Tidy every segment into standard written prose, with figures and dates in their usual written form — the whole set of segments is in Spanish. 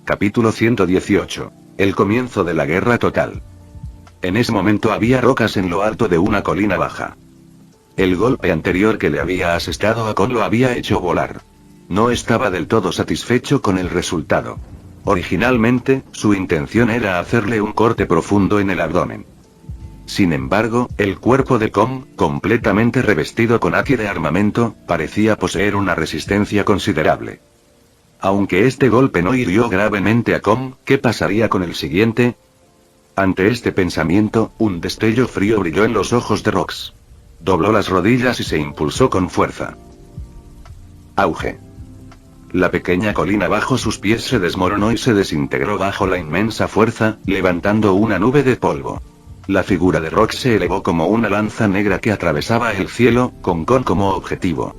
Capítulo 118. El comienzo de la guerra total. En ese momento había rocas en lo alto de una colina baja. El golpe anterior que le había asestado a Kon lo había hecho volar. No estaba del todo satisfecho con el resultado. Originalmente, su intención era hacerle un corte profundo en el abdomen. Sin embargo, el cuerpo de Kon, completamente revestido con haki de armamento, parecía poseer una resistencia considerable. Aunque este golpe no hirió gravemente a Kon, ¿qué pasaría con el siguiente? Ante este pensamiento, un destello frío brilló en los ojos de Rox. Dobló las rodillas y se impulsó con fuerza. Auge. La pequeña colina bajo sus pies se desmoronó y se desintegró bajo la inmensa fuerza, levantando una nube de polvo. La figura de Rox se elevó como una lanza negra que atravesaba el cielo, con Kon como objetivo.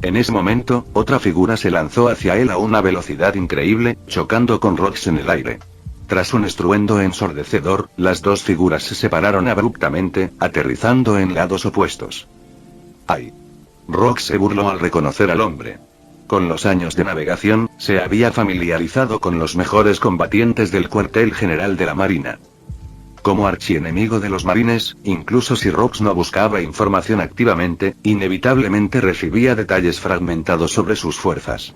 En ese momento, otra figura se lanzó hacia él a una velocidad increíble, chocando con Rox en el aire. Tras un estruendo ensordecedor, las dos figuras se separaron abruptamente, aterrizando en lados opuestos. ¡Ay! Rox se burló al reconocer al hombre. Con los años de navegación, se había familiarizado con los mejores combatientes del cuartel general de la Marina. Como archienemigo de los marines, incluso si Rox no buscaba información activamente, inevitablemente recibía detalles fragmentados sobre sus fuerzas.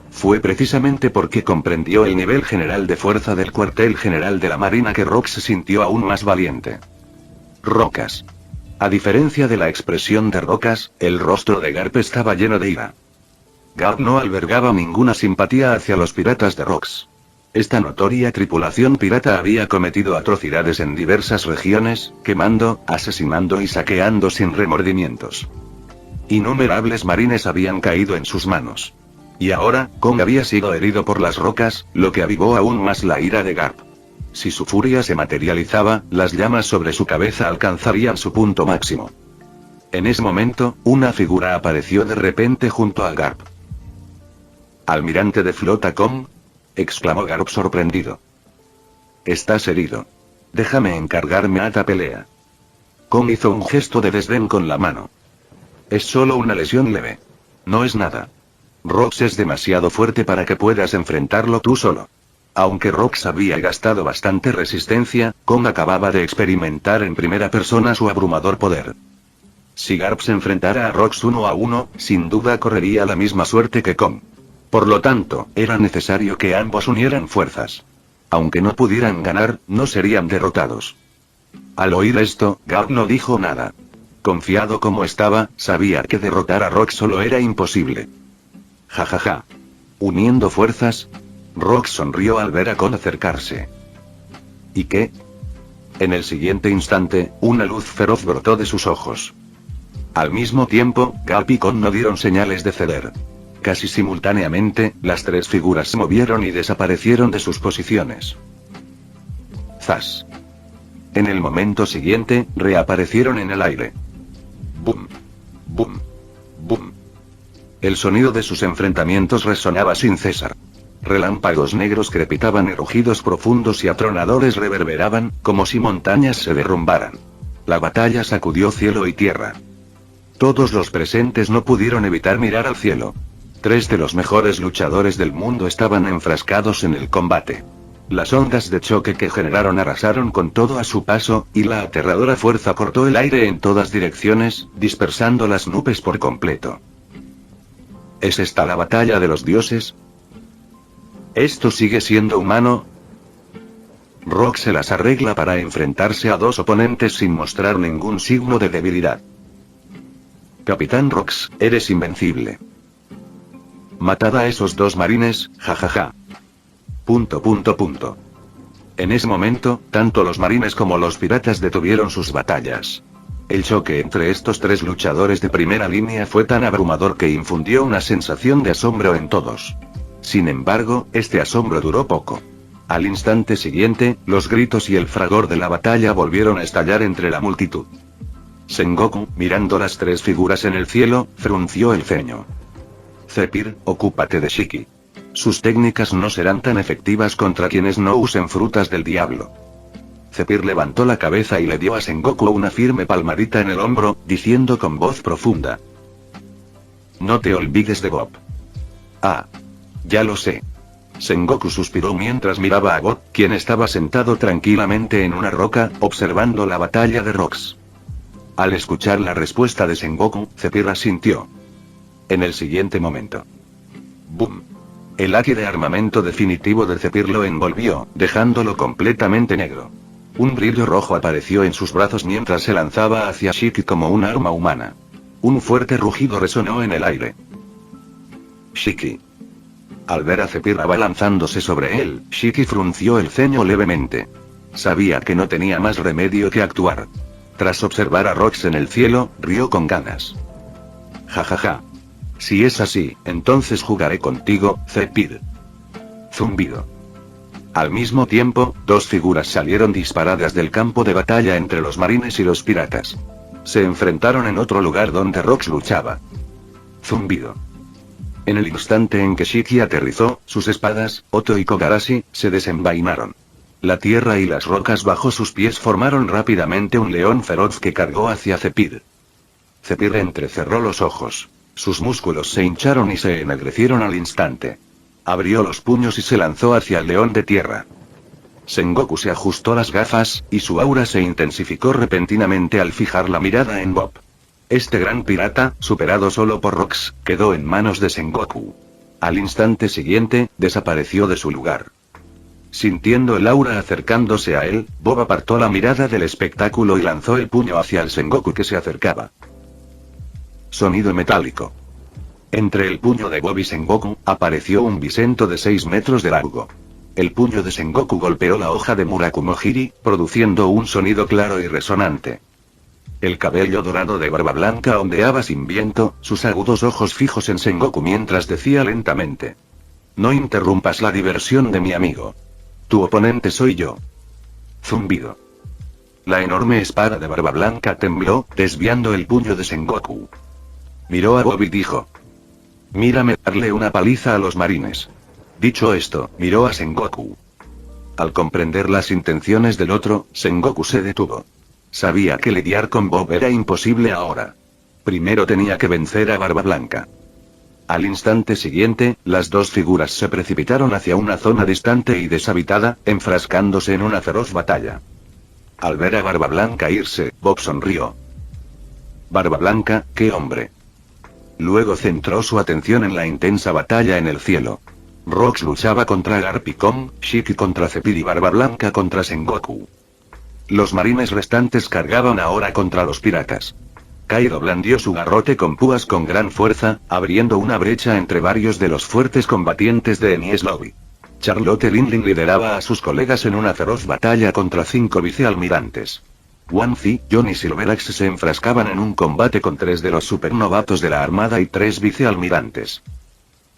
Fue precisamente porque comprendió el nivel general de fuerza del cuartel general de la Marina que Rox se sintió aún más valiente. Rocas. A diferencia de la expresión de Rocas, el rostro de Garp estaba lleno de ira. Garp no albergaba ninguna simpatía hacia los piratas de Rox. Esta notoria tripulación pirata había cometido atrocidades en diversas regiones, quemando, asesinando y saqueando sin remordimientos. Innumerables marines habían caído en sus manos. Y ahora, Kon había sido herido por las rocas, lo que avivó aún más la ira de Garp. Si su furia se materializaba, las llamas sobre su cabeza alcanzarían su punto máximo. En ese momento, una figura apareció de repente junto a Garp. «Almirante de flota Kon», exclamó Garp sorprendido. «Estás herido. Déjame encargarme a esta pelea». Kon hizo un gesto de desdén con la mano. «Es solo una lesión leve. No es nada. Rox es demasiado fuerte para que puedas enfrentarlo tú solo». Aunque Rox había gastado bastante resistencia, Kon acababa de experimentar en primera persona su abrumador poder. Si Garp se enfrentara a Rox 1 a 1, sin duda correría la misma suerte que Kon. Por lo tanto, era necesario que ambos unieran fuerzas. Aunque no pudieran ganar, no serían derrotados. Al oír esto, Garp no dijo nada. Confiado como estaba, sabía que derrotar a Rox solo era imposible. Jajaja. Uniendo fuerzas. Rox sonrió al ver a Kon acercarse. ¿Y qué? En el siguiente instante, una luz feroz brotó de sus ojos. Al mismo tiempo, Garp y Kon no dieron señales de ceder. Casi simultáneamente, las tres figuras se movieron y desaparecieron de sus posiciones. ¡Zas! En el momento siguiente, reaparecieron en el aire. ¡Bum! ¡Bum! ¡Bum! El sonido de sus enfrentamientos resonaba sin cesar. Relámpagos negros crepitaban y rugidos profundos y atronadores reverberaban, como si montañas se derrumbaran. La batalla sacudió cielo y tierra. Todos los presentes no pudieron evitar mirar al cielo. Tres de los mejores luchadores del mundo estaban enfrascados en el combate. Las ondas de choque que generaron arrasaron con todo a su paso, y la aterradora fuerza cortó el aire en todas direcciones, dispersando las nubes por completo. ¿Es esta la batalla de los dioses? ¿Esto sigue siendo humano? Rox se las arregla para enfrentarse a dos oponentes sin mostrar ningún signo de debilidad. Capitán Rox, eres invencible. Matad a esos dos marines, jajaja. ... En ese momento, tanto los marines como los piratas detuvieron sus batallas. El choque entre estos tres luchadores de primera línea fue tan abrumador que infundió una sensación de asombro en todos. Sin embargo, este asombro duró poco. Al instante siguiente, los gritos y el fragor de la batalla volvieron a estallar entre la multitud. Sengoku, mirando las tres figuras en el cielo, frunció el ceño. Zephyr, ocúpate de Shiki. Sus técnicas no serán tan efectivas contra quienes no usen frutas del diablo. Zephyr levantó la cabeza y le dio a Sengoku una firme palmadita en el hombro, diciendo con voz profunda. No te olvides de Bob. Ah. Ya lo sé. Sengoku suspiró mientras miraba a Bob, quien estaba sentado tranquilamente en una roca, observando la batalla de rocks. Al escuchar la respuesta de Sengoku, Zephyr asintió. En el siguiente momento. ¡Boom! El haki de armamento definitivo de Zephyr lo envolvió, dejándolo completamente negro. Un brillo rojo apareció en sus brazos mientras se lanzaba hacia Shiki como un arma humana. Un fuerte rugido resonó en el aire. Shiki. Al ver a Zephyr abalanzándose sobre él, Shiki frunció el ceño levemente. Sabía que no tenía más remedio que actuar. Tras observar a Rox en el cielo, rió con ganas. Jajaja. Si es así, entonces jugaré contigo, Zephyr. Zumbido. Al mismo tiempo, dos figuras salieron disparadas del campo de batalla entre los marines y los piratas. Se enfrentaron en otro lugar donde Rox luchaba. Zumbido. En el instante en que Shiki aterrizó, sus espadas, Oto y Kogarashi, se desenvainaron. La tierra y las rocas bajo sus pies formaron rápidamente un león feroz que cargó hacia Zephyr. Zephyr entrecerró los ojos. Sus músculos se hincharon y se ennegrecieron al instante. Abrió los puños y se lanzó hacia el león de tierra. Sengoku se ajustó las gafas, y su aura se intensificó repentinamente al fijar la mirada en Bob. Este gran pirata, superado solo por Rox, quedó en manos de Sengoku. Al instante siguiente, desapareció de su lugar. Sintiendo el aura acercándose a él, Bob apartó la mirada del espectáculo y lanzó el puño hacia el Sengoku que se acercaba. Sonido metálico. Entre el puño de Bob y Sengoku, apareció un bisento de 6 metros de largo. El puño de Sengoku golpeó la hoja de Murakumojiri, produciendo un sonido claro y resonante. El cabello dorado de Barba Blanca ondeaba sin viento, sus agudos ojos fijos en Sengoku mientras decía lentamente. No interrumpas la diversión de mi amigo. Tu oponente soy yo. Zumbido. La enorme espada de Barba Blanca tembló, desviando el puño de Sengoku. Miró a Bob y dijo. Mírame darle una paliza a los marines. Dicho esto, miró a Sengoku. Al comprender las intenciones del otro, Sengoku se detuvo. Sabía que lidiar con Bob era imposible ahora. Primero tenía que vencer a Barba Blanca. Al instante siguiente, las dos figuras se precipitaron hacia una zona distante y deshabitada, enfrascándose en una feroz batalla. Al ver a Barba Blanca irse, Bob sonrió. Barba Blanca, qué hombre. Luego centró su atención en la intensa batalla en el cielo. Rox luchaba contra Garp y Kong, Shiki contra Zephyr y Barba Blanca contra Sengoku. Los marines restantes cargaban ahora contra los piratas. Kaido blandió su garrote con púas con gran fuerza, abriendo una brecha entre varios de los fuertes combatientes de Enies Lobby. Charlotte Lindley lideraba a sus colegas en una feroz batalla contra 5 vicealmirantes. Wan Zi, John y Silverax se enfrascaban en un combate con 3 de los supernovatos de la armada y 3 vicealmirantes.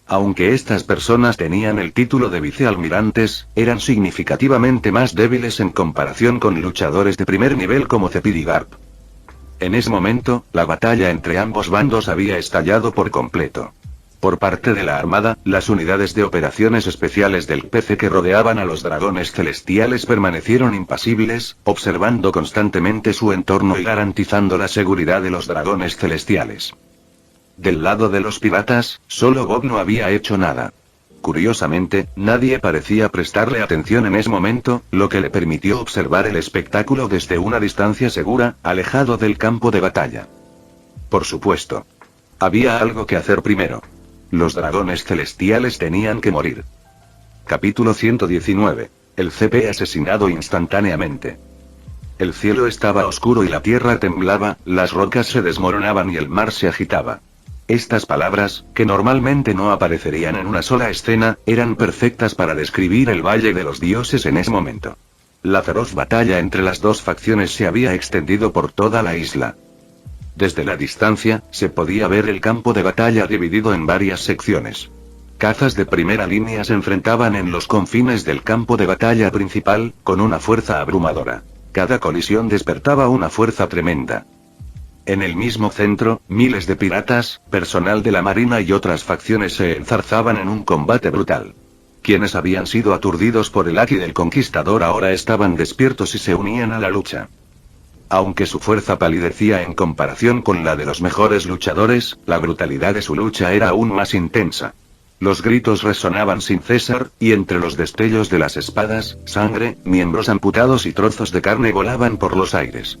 Aunque estas personas tenían el título de vicealmirantes, eran significativamente más débiles en comparación con luchadores de primer nivel como Zephyr y Garp. En ese momento, la batalla entre ambos bandos había estallado por completo. Por parte de la Armada, las unidades de operaciones especiales del PC que rodeaban a los dragones celestiales permanecieron impasibles, observando constantemente su entorno y garantizando la seguridad de los dragones celestiales. Del lado de los piratas, solo Bob no había hecho nada. Curiosamente, nadie parecía prestarle atención en ese momento, lo que le permitió observar el espectáculo desde una distancia segura, alejado del campo de batalla. Por supuesto. Había algo que hacer primero. Los dragones celestiales tenían que morir. Capítulo 119. El CP asesinado instantáneamente. El cielo estaba oscuro y la tierra temblaba, las rocas se desmoronaban y el mar se agitaba. Estas palabras, que normalmente no aparecerían en una sola escena, eran perfectas para describir el Valle de los Dioses en ese momento. La feroz batalla entre las dos facciones se había extendido por toda la isla. Desde la distancia, se podía ver el campo de batalla dividido en varias secciones. Cazas de primera línea se enfrentaban en los confines del campo de batalla principal, con una fuerza abrumadora. Cada colisión despertaba una fuerza tremenda. En el mismo centro, miles de piratas, personal de la marina y otras facciones se enzarzaban en un combate brutal. Quienes habían sido aturdidos por el haki del conquistador ahora estaban despiertos y se unían a la lucha. Aunque su fuerza palidecía en comparación con la de los mejores luchadores, la brutalidad de su lucha era aún más intensa. Los gritos resonaban sin cesar, y entre los destellos de las espadas, sangre, miembros amputados y trozos de carne volaban por los aires.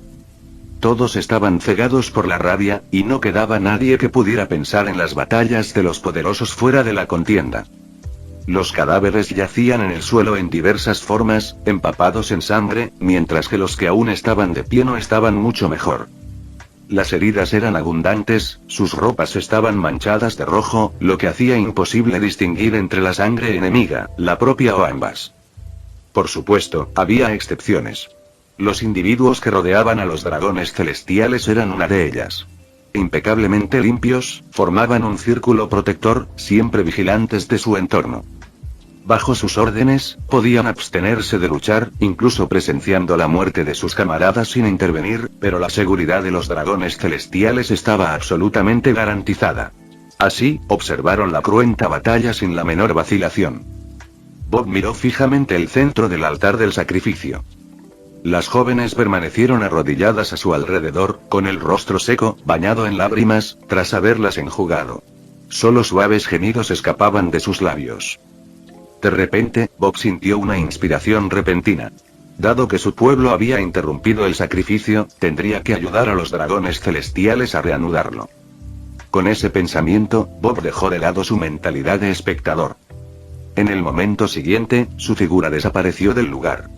Todos estaban cegados por la rabia, y no quedaba nadie que pudiera pensar en las batallas de los poderosos fuera de la contienda. Los cadáveres yacían en el suelo en diversas formas, empapados en sangre, mientras que los que aún estaban de pie no estaban mucho mejor. Las heridas eran abundantes, sus ropas estaban manchadas de rojo, lo que hacía imposible distinguir entre la sangre enemiga, la propia o ambas. Por supuesto, había excepciones. Los individuos que rodeaban a los dragones celestiales eran una de ellas. Impecablemente limpios, formaban un círculo protector, siempre vigilantes de su entorno. Bajo sus órdenes, podían abstenerse de luchar, incluso presenciando la muerte de sus camaradas sin intervenir, pero la seguridad de los dragones celestiales estaba absolutamente garantizada. Así, observaron la cruenta batalla sin la menor vacilación. Bob miró fijamente el centro del altar del sacrificio. Las jóvenes permanecieron arrodilladas a su alrededor, con el rostro seco, bañado en lágrimas, tras haberlas enjugado. Solo suaves gemidos escapaban de sus labios. De repente, Bob sintió una inspiración repentina. Dado que su pueblo había interrumpido el sacrificio, tendría que ayudar a los dragones celestiales a reanudarlo. Con ese pensamiento, Bob dejó de lado su mentalidad de espectador. En el momento siguiente, su figura desapareció del lugar.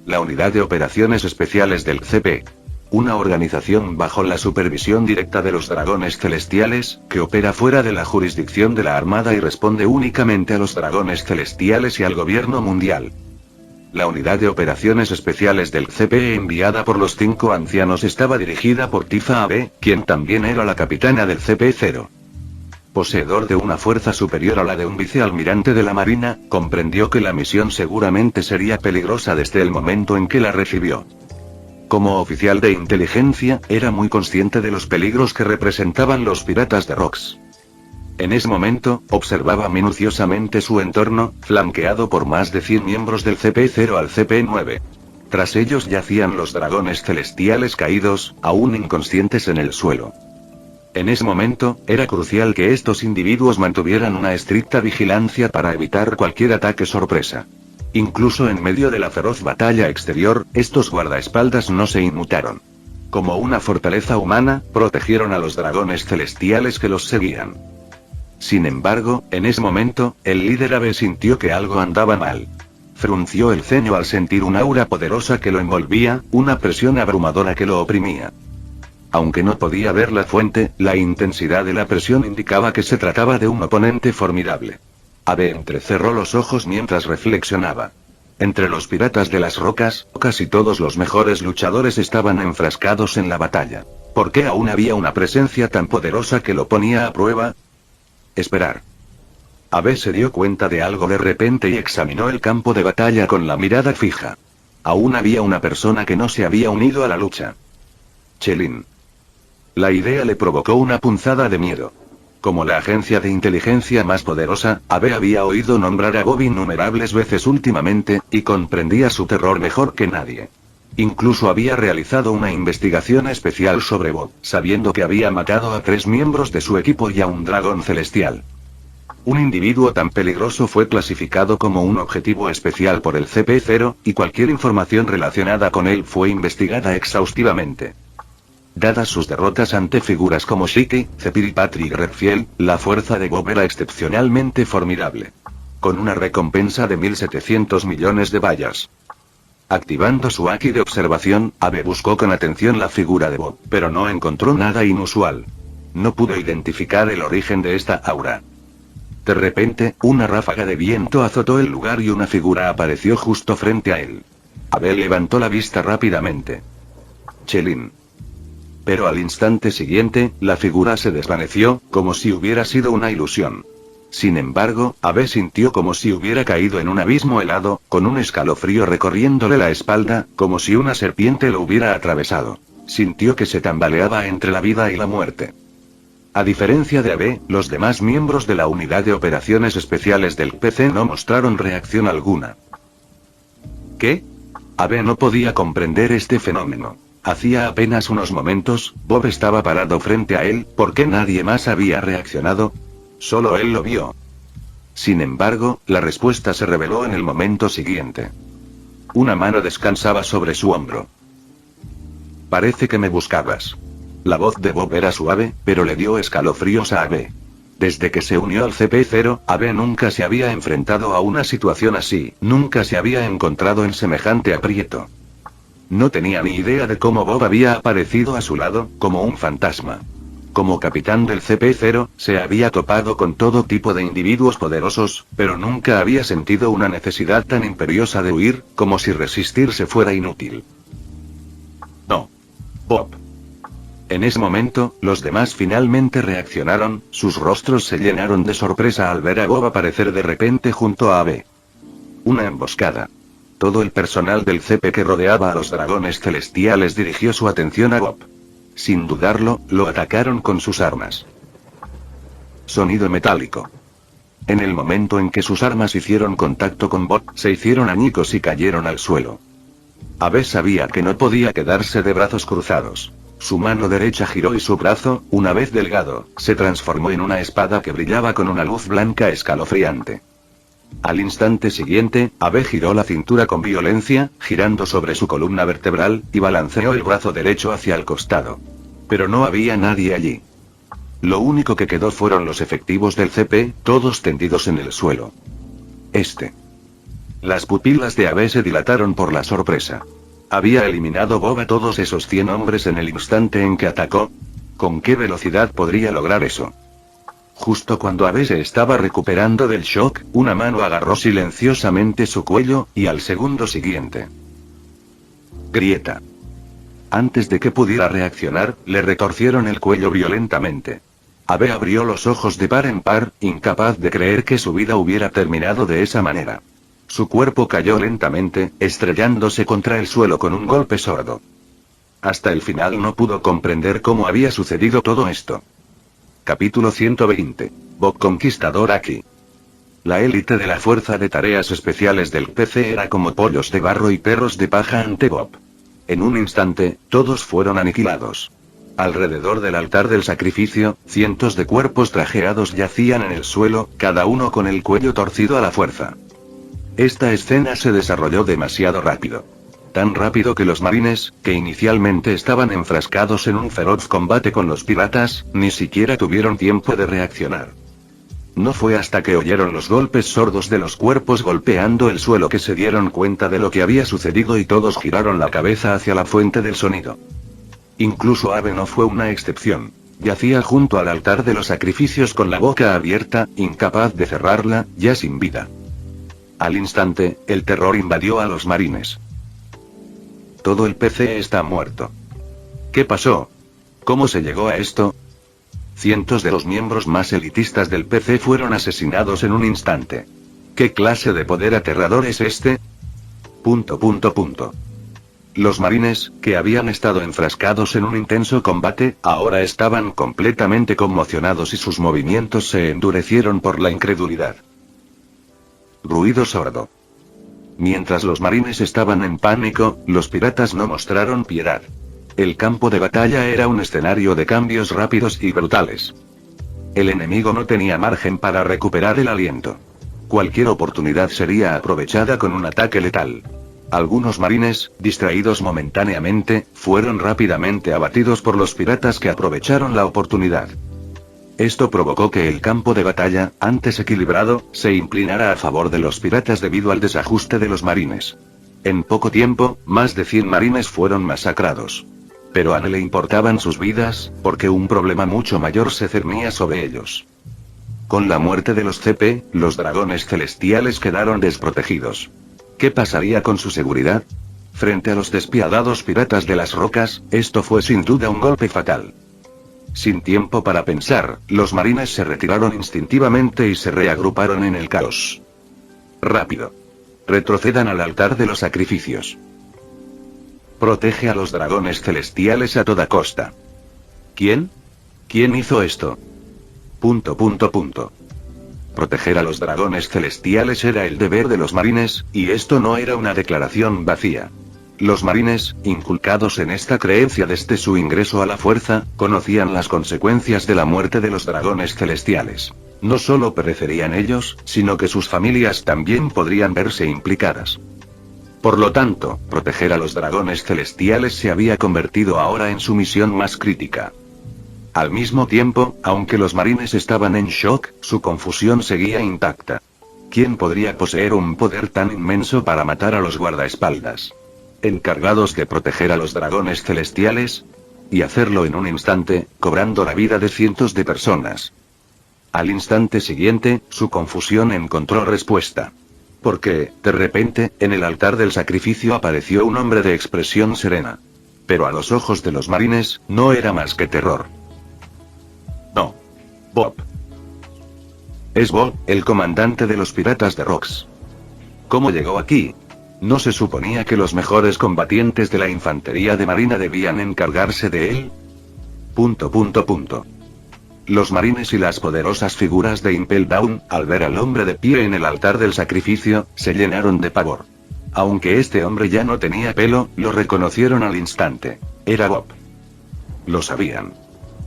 La Unidad de Operaciones Especiales del CP. Una organización bajo la supervisión directa de los dragones celestiales, que opera fuera de la jurisdicción de la Armada y responde únicamente a los dragones celestiales y al gobierno mundial. La Unidad de Operaciones Especiales del CP enviada por los 5 ancianos estaba dirigida por Tifa AB, quien también era la capitana del CP-0. Poseedor de una fuerza superior a la de un vicealmirante de la Marina, comprendió que la misión seguramente sería peligrosa desde el momento en que la recibió. Como oficial de inteligencia, era muy consciente de los peligros que representaban los piratas de Rox. En ese momento, observaba minuciosamente su entorno, flanqueado por más de 100 miembros del CP-0 al CP-9. Tras ellos yacían los dragones celestiales caídos, aún inconscientes en el suelo. En ese momento, era crucial que estos individuos mantuvieran una estricta vigilancia para evitar cualquier ataque sorpresa. Incluso en medio de la feroz batalla exterior, estos guardaespaldas no se inmutaron. Como una fortaleza humana, protegieron a los dragones celestiales que los seguían. Sin embargo, en ese momento, el líder ave sintió que algo andaba mal. Frunció el ceño al sentir un aura poderosa que lo envolvía, una presión abrumadora que lo oprimía. Aunque no podía ver la fuente, la intensidad de la presión indicaba que se trataba de un oponente formidable. Abe entrecerró los ojos mientras reflexionaba. Entre los piratas de las rocas, casi todos los mejores luchadores estaban enfrascados en la batalla. ¿Por qué aún había una presencia tan poderosa que lo ponía a prueba? Esperar. Abe se dio cuenta de algo de repente y examinó el campo de batalla con la mirada fija. Aún había una persona que no se había unido a la lucha. Chelin. La idea le provocó una punzada de miedo. Como la agencia de inteligencia más poderosa, Abe había oído nombrar a Bob innumerables veces últimamente, y comprendía su terror mejor que nadie. Incluso había realizado una investigación especial sobre Bob, sabiendo que había matado a 3 miembros de su equipo y a un dragón celestial. Un individuo tan peligroso fue clasificado como un objetivo especial por el CP-0, y cualquier información relacionada con él fue investigada exhaustivamente. Dadas sus derrotas ante figuras como Shiki, Zephyr y Patrick Redfield, la fuerza de Bob era excepcionalmente formidable. Con una recompensa de 1.700 millones de bayas. Activando su Haki de observación, Abe buscó con atención la figura de Bob, pero no encontró nada inusual. No pudo identificar el origen de esta aura. De repente, una ráfaga de viento azotó el lugar y una figura apareció justo frente a él. Abe levantó la vista rápidamente. Chelin. Pero al instante siguiente, la figura se desvaneció, como si hubiera sido una ilusión. Sin embargo, Abe sintió como si hubiera caído en un abismo helado, con un escalofrío recorriéndole la espalda, como si una serpiente lo hubiera atravesado. Sintió que se tambaleaba entre la vida y la muerte. A diferencia de Abe, los demás miembros de la Unidad de Operaciones Especiales del PC no mostraron reacción alguna. ¿Qué? Abe no podía comprender este fenómeno. Hacía apenas unos momentos, Bob estaba parado frente a él, ¿por qué nadie más había reaccionado? Solo él lo vio. Sin embargo, la respuesta se reveló en el momento siguiente. Una mano descansaba sobre su hombro. Parece que me buscabas. La voz de Bob era suave, pero le dio escalofríos a Abe. Desde que se unió al CP0, Abe nunca se había enfrentado a una situación así, nunca se había encontrado en semejante aprieto. No tenía ni idea de cómo Bob había aparecido a su lado, como un fantasma. Como capitán del CP0, se había topado con todo tipo de individuos poderosos, pero nunca había sentido una necesidad tan imperiosa de huir, como si resistirse fuera inútil. No. Bob. En ese momento, los demás finalmente reaccionaron, sus rostros se llenaron de sorpresa al ver a Bob aparecer de repente junto a Abe. Una emboscada. Todo el personal del CP que rodeaba a los dragones celestiales dirigió su atención a Bob. Sin dudarlo, lo atacaron con sus armas. Sonido metálico. En el momento en que sus armas hicieron contacto con Bob, se hicieron añicos y cayeron al suelo. Abe sabía que no podía quedarse de brazos cruzados. Su mano derecha giró y su brazo, una vez delgado, se transformó en una espada que brillaba con una luz blanca escalofriante. Al instante siguiente, Abe giró la cintura con violencia, girando sobre su columna vertebral, y balanceó el brazo derecho hacia el costado. Pero no había nadie allí. Lo único que quedó fueron los efectivos del CP, todos tendidos en el suelo. Las pupilas de Abe se dilataron por la sorpresa. ¿Había eliminado Bob a todos esos 100 hombres en el instante en que atacó? ¿Con qué velocidad podría lograr eso? Justo cuando Abe se estaba recuperando del shock, una mano agarró silenciosamente su cuello, y al segundo siguiente. Grieta. Antes de que pudiera reaccionar, le retorcieron el cuello violentamente. Abe abrió los ojos de par en par, incapaz de creer que su vida hubiera terminado de esa manera. Su cuerpo cayó lentamente, estrellándose contra el suelo con un golpe sordo. Hasta el final no pudo comprender cómo había sucedido todo esto. Capítulo 120. Bob Conquistador aquí. La élite de la Fuerza de Tareas Especiales del PC era como pollos de barro y perros de paja ante Bob. En un instante, todos fueron aniquilados. Alrededor del altar del sacrificio, cientos de cuerpos trajeados yacían en el suelo, cada uno con el cuello torcido a la fuerza. Esta escena se desarrolló demasiado rápido. Tan rápido que los marines, que inicialmente estaban enfrascados en un feroz combate con los piratas, ni siquiera tuvieron tiempo de reaccionar. No fue hasta que oyeron los golpes sordos de los cuerpos golpeando el suelo que se dieron cuenta de lo que había sucedido y todos giraron la cabeza hacia la fuente del sonido. Incluso Abe no fue una excepción. Yacía junto al altar de los sacrificios con la boca abierta, incapaz de cerrarla, ya sin vida. Al instante, el terror invadió a los marines. Todo el PC está muerto. ¿Qué pasó? ¿Cómo se llegó a esto? Cientos de los miembros más elitistas del PC fueron asesinados en un instante. ¿Qué clase de poder aterrador es este? ... Los marines, que habían estado enfrascados en un intenso combate, ahora estaban completamente conmocionados y sus movimientos se endurecieron por la incredulidad. Ruido sordo. Mientras los marines estaban en pánico, los piratas no mostraron piedad. El campo de batalla era un escenario de cambios rápidos y brutales. El enemigo no tenía margen para recuperar el aliento. Cualquier oportunidad sería aprovechada con un ataque letal. Algunos marines, distraídos momentáneamente, fueron rápidamente abatidos por los piratas que aprovecharon la oportunidad. Esto provocó que el campo de batalla, antes equilibrado, se inclinara a favor de los piratas debido al desajuste de los marines. En poco tiempo, más de 100 marines fueron masacrados. Pero a no le importaban sus vidas, porque un problema mucho mayor se cernía sobre ellos. Con la muerte de los CP, los dragones celestiales quedaron desprotegidos. ¿Qué pasaría con su seguridad? Frente a los despiadados piratas de las rocas, esto fue sin duda un golpe fatal. Sin tiempo para pensar, los marines se retiraron instintivamente y se reagruparon en el caos. Rápido. Retrocedan al altar de los sacrificios. Protege a los dragones celestiales a toda costa. ¿Quién? ¿Quién hizo esto? ... Proteger a los dragones celestiales era el deber de los marines, y esto no era una declaración vacía. Los marines, inculcados en esta creencia desde su ingreso a la fuerza, conocían las consecuencias de la muerte de los dragones celestiales. No solo perecerían ellos, sino que sus familias también podrían verse implicadas. Por lo tanto, proteger a los dragones celestiales se había convertido ahora en su misión más crítica. Al mismo tiempo, aunque los marines estaban en shock, su confusión seguía intacta. ¿Quién podría poseer un poder tan inmenso para matar a los guardaespaldas encargados de proteger a los dragones celestiales? Y hacerlo en un instante, cobrando la vida de cientos de personas. Al instante siguiente, su confusión encontró respuesta. Porque, de repente, en el altar del sacrificio apareció un hombre de expresión serena. Pero a los ojos de los marines, no era más que terror. No. Bob. Es Bob, el comandante de los piratas de Rocks. ¿Cómo llegó aquí? ¿No se suponía que los mejores combatientes de la infantería de marina debían encargarse de él? Los marines y las poderosas figuras de Impel Down, al ver al hombre de pie en el altar del sacrificio, se llenaron de pavor. Aunque este hombre ya no tenía pelo, lo reconocieron al instante. Era Bob. Lo sabían.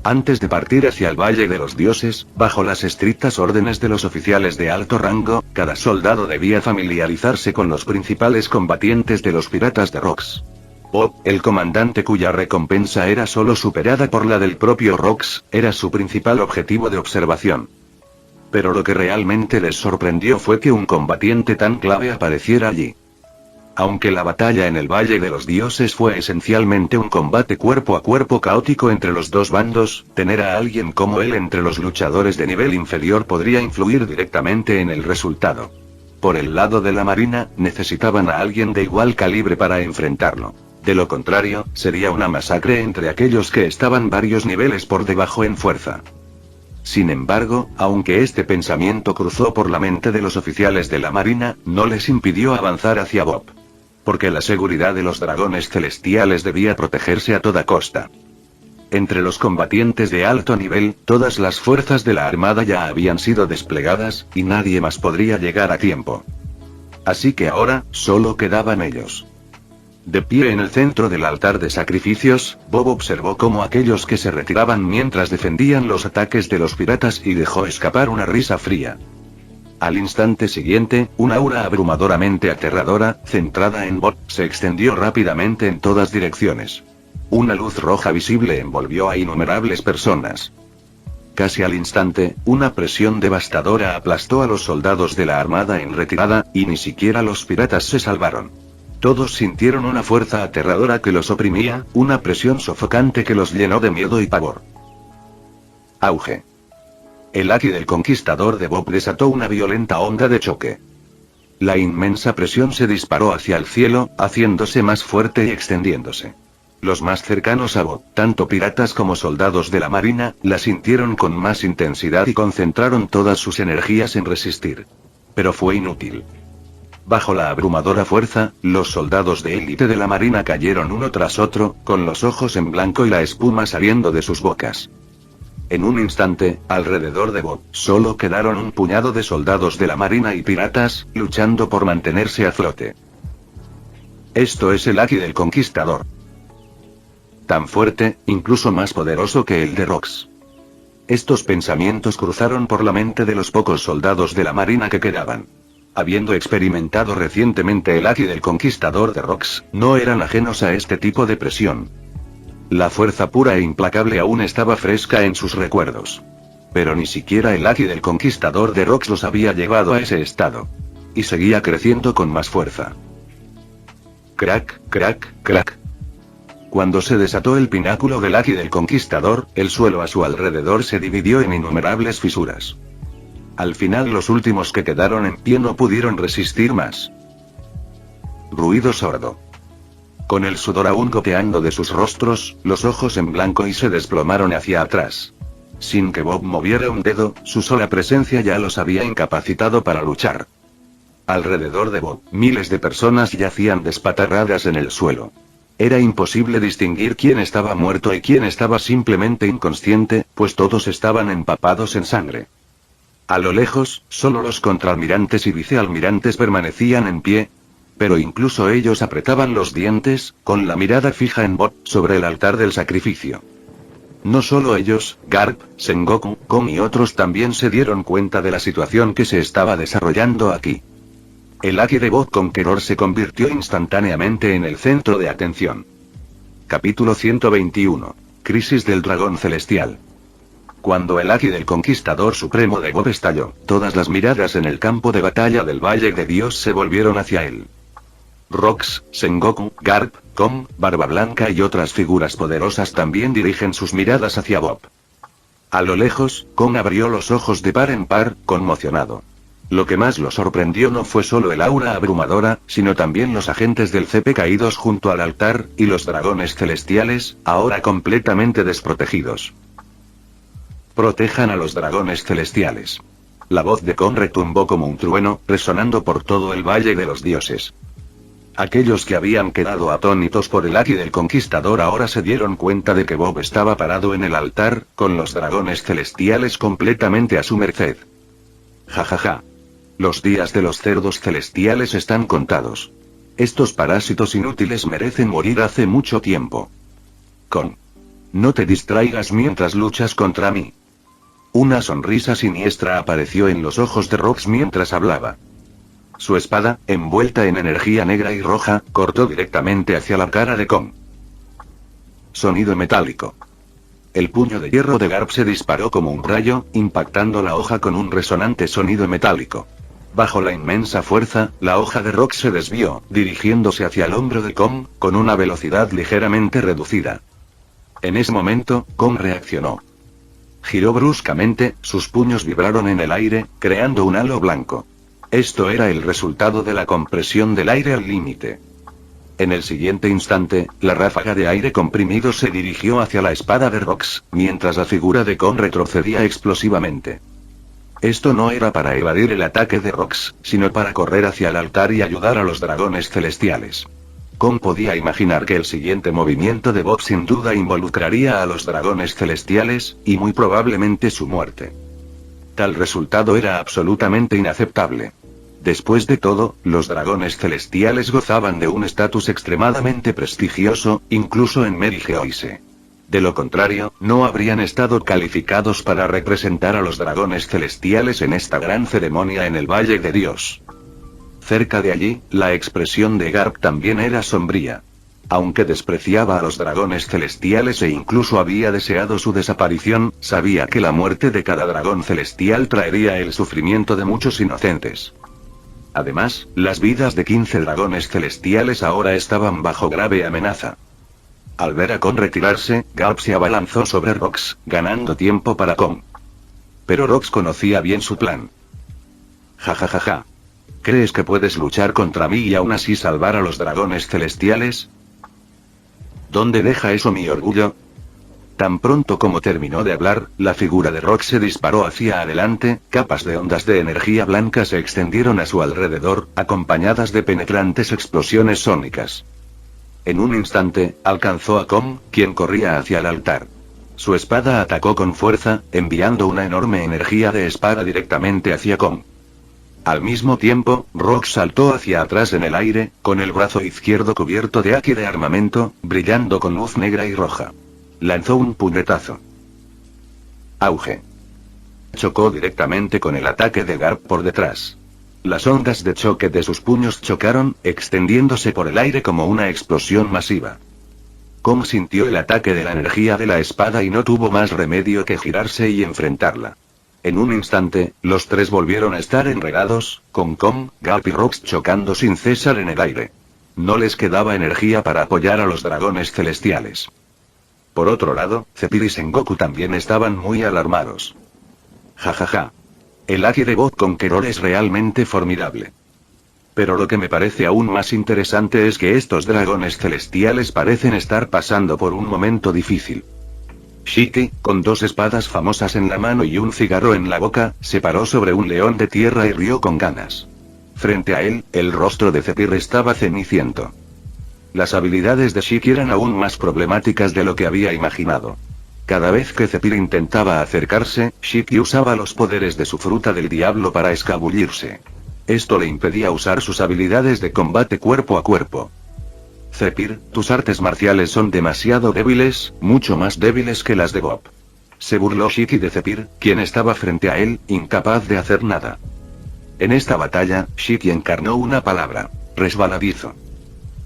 Antes de partir hacia el Valle de los Dioses, bajo las estrictas órdenes de los oficiales de alto rango, cada soldado debía familiarizarse con los principales combatientes de los piratas de Rocks. Bob, el comandante cuya recompensa era solo superada por la del propio Rocks, era su principal objetivo de observación. Pero lo que realmente les sorprendió fue que un combatiente tan clave apareciera allí. Aunque la batalla en el Valle de los Dioses fue esencialmente un combate cuerpo a cuerpo caótico entre los dos bandos, tener a alguien como él entre los luchadores de nivel inferior podría influir directamente en el resultado. Por el lado de la marina, necesitaban a alguien de igual calibre para enfrentarlo. De lo contrario, sería una masacre entre aquellos que estaban varios niveles por debajo en fuerza. Sin embargo, aunque este pensamiento cruzó por la mente de los oficiales de la marina, no les impidió avanzar hacia Bob. Porque la seguridad de los dragones celestiales debía protegerse a toda costa. Entre los combatientes de alto nivel, todas las fuerzas de la armada ya habían sido desplegadas, y nadie más podría llegar a tiempo. Así que ahora, solo quedaban ellos. De pie en el centro del altar de sacrificios, Bob observó cómo aquellos que se retiraban mientras defendían los ataques de los piratas y dejó escapar una risa fría. Al instante siguiente, una aura abrumadoramente aterradora, centrada en Bob, se extendió rápidamente en todas direcciones. Una luz roja visible envolvió a innumerables personas. Casi al instante, una presión devastadora aplastó a los soldados de la armada en retirada, y ni siquiera los piratas se salvaron. Todos sintieron una fuerza aterradora que los oprimía, una presión sofocante que los llenó de miedo y pavor. Auge. El haki del conquistador de Bob desató una violenta onda de choque. La inmensa presión se disparó hacia el cielo, haciéndose más fuerte y extendiéndose. Los más cercanos a Bob, tanto piratas como soldados de la marina, la sintieron con más intensidad y concentraron todas sus energías en resistir. Pero fue inútil. Bajo la abrumadora fuerza, los soldados de élite de la marina cayeron uno tras otro, con los ojos en blanco y la espuma saliendo de sus bocas. En un instante, alrededor de Bob, solo quedaron un puñado de soldados de la marina y piratas, luchando por mantenerse a flote. Esto es el haki del conquistador. Tan fuerte, incluso más poderoso que el de Rocks. Estos pensamientos cruzaron por la mente de los pocos soldados de la marina que quedaban. Habiendo experimentado recientemente el haki del conquistador de Rocks, no eran ajenos a este tipo de presión. La fuerza pura e implacable aún estaba fresca en sus recuerdos. Pero ni siquiera el haki del conquistador de Rocks los había llevado a ese estado. Y seguía creciendo con más fuerza. Crack, crack, crack. Cuando se desató el pináculo del haki del conquistador, el suelo a su alrededor se dividió en innumerables fisuras. Al final los últimos que quedaron en pie no pudieron resistir más. Ruido sordo. Con el sudor aún goteando de sus rostros, los ojos en blanco y se desplomaron hacia atrás. Sin que Bob moviera un dedo, su sola presencia ya los había incapacitado para luchar. Alrededor de Bob, miles de personas yacían despatarradas en el suelo. Era imposible distinguir quién estaba muerto y quién estaba simplemente inconsciente, pues todos estaban empapados en sangre. A lo lejos, solo los contraalmirantes y vicealmirantes permanecían en pie. Pero incluso ellos apretaban los dientes, con la mirada fija en Bob, sobre el altar del sacrificio. No solo ellos, Garp, Sengoku, Kong y otros también se dieron cuenta de la situación que se estaba desarrollando aquí. El Haki de Bob Conqueror se convirtió instantáneamente en el centro de atención. Capítulo 121. Crisis del Dragón Celestial. Cuando el Haki del Conquistador Supremo de Bob estalló, todas las miradas en el campo de batalla del Valle de Dios se volvieron hacia él. Rox, Sengoku, Garp, Kong, Barba Blanca y otras figuras poderosas también dirigen sus miradas hacia Bob. A lo lejos, Kong abrió los ojos de par en par, conmocionado. Lo que más lo sorprendió no fue solo el aura abrumadora, sino también los agentes del CP caídos junto al altar, y los dragones celestiales, ahora completamente desprotegidos. Protejan a los dragones celestiales. La voz de Kong retumbó como un trueno, resonando por todo el Valle de los Dioses. Aquellos que habían quedado atónitos por el Haki del Conquistador ahora se dieron cuenta de que Bob estaba parado en el altar, con los dragones celestiales completamente a su merced. Jajaja. Los días de los cerdos celestiales están contados. Estos parásitos inútiles merecen morir hace mucho tiempo. Kong. No te distraigas mientras luchas contra mí. Una sonrisa siniestra apareció en los ojos de Rox mientras hablaba. Su espada, envuelta en energía negra y roja, cortó directamente hacia la cara de Kong. Sonido metálico. El puño de hierro de Garp se disparó como un rayo, impactando la hoja con un resonante sonido metálico. Bajo la inmensa fuerza, la hoja de Rox se desvió, dirigiéndose hacia el hombro de Kong, con una velocidad ligeramente reducida. En ese momento, Kong reaccionó. Giró bruscamente, sus puños vibraron en el aire, creando un halo blanco. Esto era el resultado de la compresión del aire al límite. En el siguiente instante, la ráfaga de aire comprimido se dirigió hacia la espada de Rox, mientras la figura de Kong retrocedía explosivamente. Esto no era para evadir el ataque de Rox, sino para correr hacia el altar y ayudar a los dragones celestiales. Kong podía imaginar que el siguiente movimiento de Bob sin duda involucraría a los dragones celestiales, y muy probablemente su muerte. Tal resultado era absolutamente inaceptable. Después de todo, los dragones celestiales gozaban de un estatus extremadamente prestigioso, incluso en Mary Geoise. De lo contrario, no habrían estado calificados para representar a los dragones celestiales en esta gran ceremonia en el Valle de Dios. Cerca de allí, la expresión de Garp también era sombría. Aunque despreciaba a los dragones celestiales e incluso había deseado su desaparición, sabía que la muerte de cada dragón celestial traería el sufrimiento de muchos inocentes. Además, las vidas de 15 dragones celestiales ahora estaban bajo grave amenaza. Al ver a Kong retirarse, Garp se abalanzó sobre Rox, ganando tiempo para Kong. Pero Rox conocía bien su plan. Jajajaja. ¿Crees que puedes luchar contra mí y aún así salvar a los dragones celestiales? ¿Dónde deja eso mi orgullo? Tan pronto como terminó de hablar, la figura de Rox se disparó hacia adelante, capas de ondas de energía blanca se extendieron a su alrededor, acompañadas de penetrantes explosiones sónicas. En un instante, alcanzó a Kong, quien corría hacia el altar. Su espada atacó con fuerza, enviando una enorme energía de espada directamente hacia Kong. Al mismo tiempo, Rox saltó hacia atrás en el aire, con el brazo izquierdo cubierto de haki de armamento, brillando con luz negra y roja. Lanzó un puñetazo. Auge. Chocó directamente con el ataque de Garp por detrás. Las ondas de choque de sus puños chocaron, extendiéndose por el aire como una explosión masiva. Kong sintió el ataque de la energía de la espada y no tuvo más remedio que girarse y enfrentarla. En un instante, los tres volvieron a estar enredados, con Kong, Garp y Rox chocando sin cesar en el aire. No les quedaba energía para apoyar a los dragones celestiales. Por otro lado, Zephyr y Sengoku también estaban muy alarmados. Jajaja. El haki de Bob Conqueror es realmente formidable. Pero lo que me parece aún más interesante es que estos dragones celestiales parecen estar pasando por un momento difícil. Shiki, con dos espadas famosas en la mano y un cigarro en la boca, se paró sobre un león de tierra y rió con ganas. Frente a él, el rostro de Zephyr estaba ceniciento. Las habilidades de Shiki eran aún más problemáticas de lo que había imaginado. Cada vez que Zephyr intentaba acercarse, Shiki usaba los poderes de su fruta del diablo para escabullirse. Esto le impedía usar sus habilidades de combate cuerpo a cuerpo. Zephyr, tus artes marciales son demasiado débiles, mucho más débiles que las de Bob. Se burló Shiki de Zephyr, quien estaba frente a él, incapaz de hacer nada. En esta batalla, Shiki encarnó una palabra: resbaladizo.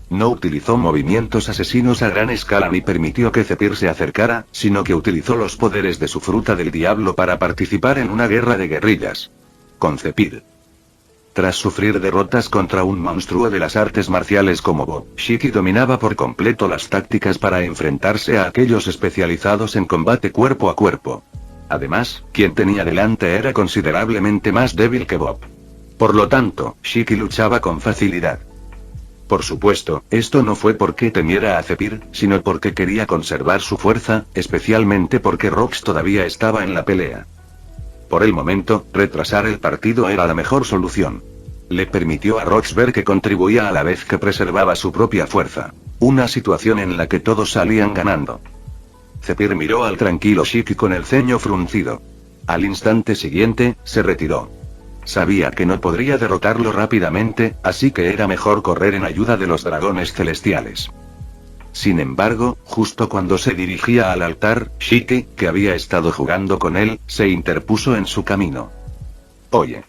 No utilizó movimientos asesinos a gran escala ni permitió que Zephyr se acercara, sino que utilizó los poderes de su fruta del diablo para participar en una guerra de guerrillas con Zephyr. Tras sufrir derrotas contra un monstruo de las artes marciales como Bob, Shiki dominaba por completo las tácticas para enfrentarse a aquellos especializados en combate cuerpo a cuerpo. Además, quien tenía delante era considerablemente más débil que Bob. Por lo tanto, Shiki luchaba con facilidad. Por supuesto, esto no fue porque temiera a Zephyr, sino porque quería conservar su fuerza, especialmente porque Rox todavía estaba en la pelea. Por el momento, retrasar el partido era la mejor solución. Le permitió a Rox ver que contribuía a la vez que preservaba su propia fuerza. Una situación en la que todos salían ganando. Zephyr miró al tranquilo Shiki con el ceño fruncido. Al instante siguiente, se retiró. Sabía que no podría derrotarlo rápidamente, así que era mejor correr en ayuda de los dragones celestiales. Sin embargo, justo cuando se dirigía al altar, Shiki, que había estado jugando con él, se interpuso en su camino. Oye.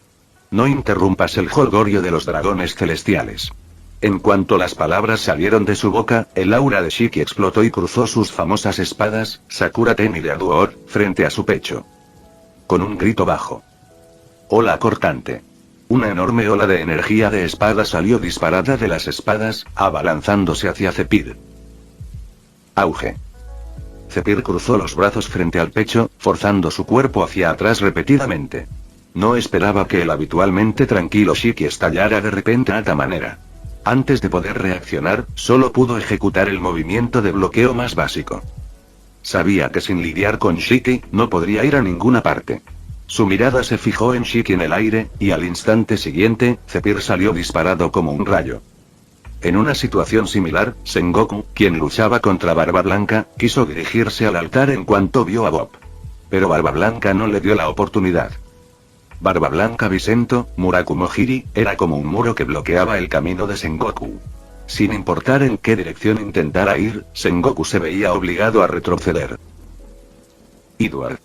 No interrumpas el jolgorio de los dragones celestiales. En cuanto las palabras salieron de su boca, el aura de Shiki explotó y cruzó sus famosas espadas, Sakura Teni de Aduor, frente a su pecho. Con un grito bajo. Ola cortante. Una enorme ola de energía de espada salió disparada de las espadas, abalanzándose hacia Zephyr. Auge. Zephyr cruzó los brazos frente al pecho, forzando su cuerpo hacia atrás repetidamente. No esperaba que el habitualmente tranquilo Shiki estallara de repente a tal manera. Antes de poder reaccionar, solo pudo ejecutar el movimiento de bloqueo más básico. Sabía que sin lidiar con Shiki, no podría ir a ninguna parte. Su mirada se fijó en Shiki en el aire, y al instante siguiente, Zephyr salió disparado como un rayo. En una situación similar, Sengoku, quien luchaba contra Barba Blanca, quiso dirigirse al altar en cuanto vio a Bob. Pero Barba Blanca no le dio la oportunidad. Barba Blanca Vicento, Murakumo-Hiri, era como un muro que bloqueaba el camino de Sengoku. Sin importar en qué dirección intentara ir, Sengoku se veía obligado a retroceder. Edward.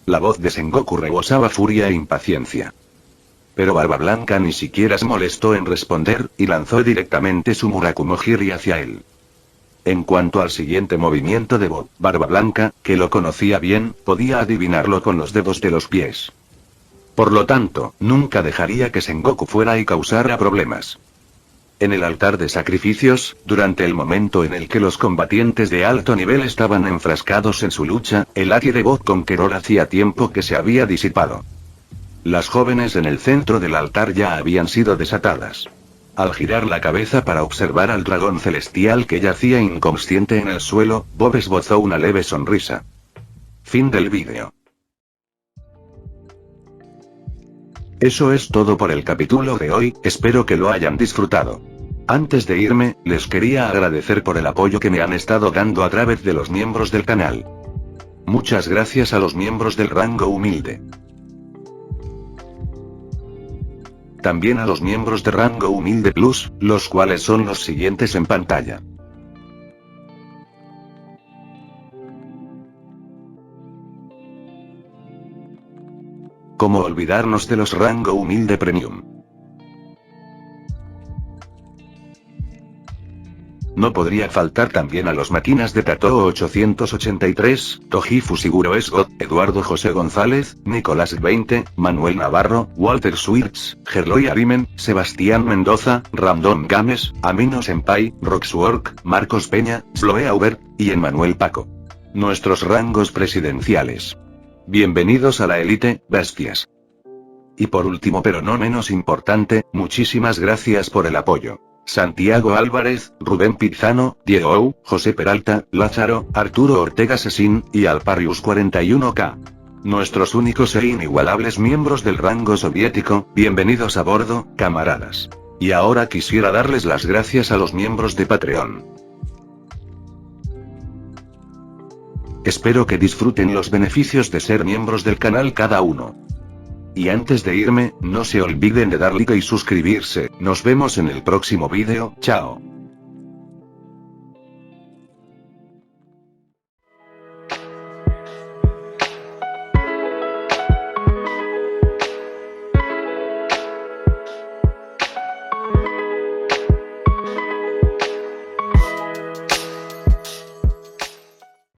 La voz de Sengoku rebosaba furia e impaciencia. Pero Barba Blanca ni siquiera se molestó en responder, y lanzó directamente su Murakumo-Hiri hacia él. En cuanto al siguiente movimiento de Bob, Barba Blanca, que lo conocía bien, podía adivinarlo con los dedos de los pies. Por lo tanto, nunca dejaría que Sengoku fuera y causara problemas. En el altar de sacrificios, durante el momento en el que los combatientes de alto nivel estaban enfrascados en su lucha, el haki de Bob Conqueror hacía tiempo que se había disipado. Las jóvenes en el centro del altar ya habían sido desatadas. Al girar la cabeza para observar al dragón celestial que yacía inconsciente en el suelo, Bob esbozó una leve sonrisa. Fin del vídeo. Eso es todo por el capítulo de hoy, espero que lo hayan disfrutado. Antes de irme, les quería agradecer por el apoyo que me han estado dando a través de los miembros del canal. Muchas gracias a los miembros del rango humilde. También a los miembros de rango humilde plus, los cuales son los siguientes en pantalla. ¿Cómo olvidarnos de los rango humilde premium? No podría faltar también a los máquinas de Tatoo 883, Toji Fusiguro Esgot, Eduardo José González, Nicolás 20, Manuel Navarro, Walter Swirtz, Gerloy Arimen, Sebastián Mendoza, Random Games, Amino Senpai, Roxwork, Marcos Peña, Sloe Aubert, y Emmanuel Paco. Nuestros rangos presidenciales. Bienvenidos a la élite, bestias. Y por último pero no menos importante, muchísimas gracias por el apoyo. Santiago Álvarez, Rubén Pizano, Diego Ou, José Peralta, Lázaro, Arturo Ortega Sesín, y Alparius 41K. Nuestros únicos e inigualables miembros del rango soviético, bienvenidos a bordo, camaradas. Y ahora quisiera darles las gracias a los miembros de Patreon. Espero que disfruten los beneficios de ser miembros del canal cada uno. Y antes de irme, no se olviden de dar like y suscribirse. Nos vemos en el próximo vídeo, chao.